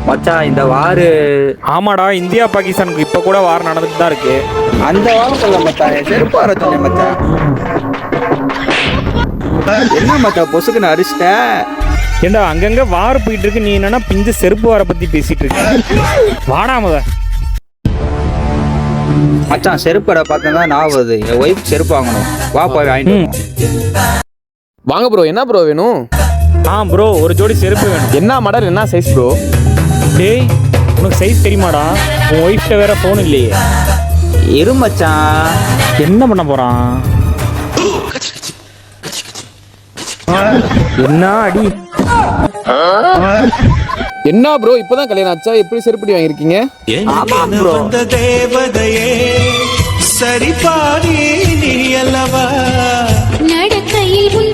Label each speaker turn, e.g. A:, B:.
A: மச்சான் இந்த வாரு
B: ஆமாடா, இந்தியா பாகிஸ்தானுக்கு இப்போ கூட வார் நடந்துட்டு தான் இருக்கு.
A: அந்த வாரம் சொல்ல மச்சான், செருப்பு வர சொன்னேன் மச்சான். என்ன மச்சான் பொசுக்குன்னு அடிச்சிட்டேன்.
B: ஏண்டா அங்கங்க வார் போயிட்டு இருக்கு, நீ என்னன்னா பிஞ்ச செருப்பு வார பத்தி பேசிட்டு இருக்க. வாடா முத.
A: மச்சான் செருப்பு கடை பார்த்தா நான் ஆகுது, என் ஒய்ஃப் செருப்பு வாங்கணும், வா போய் வாங்கிட்டு வருவோம்.
C: வாங்க ப்ரோ, என்ன ப்ரோ வேணும்?
B: ப்ரோ ஒரு ஜோடி செருப்பு வேணும்.
C: என்ன மாடல், என்ன சைஸ் ப்ரோ?
B: டேய் உனக்கு சைஸ் தெரியுமாடா? உன் ஒய்ஃப்ட்ட வேற ஃபோன் இல்லையே.
A: இரு மச்சான்.
B: என்ன பண்ண போறான்? என்ன அடி?
C: என்ன ப்ரோ இப்பதான் கல்யாணம் ஆச்சா? எப்படி செருப்படி வாங்கியிருக்கீங்க?
A: ஆமா ப்ரோ.
D: தேவதையே சரி பாடி நீ அல்லவா
E: நடக்கையில்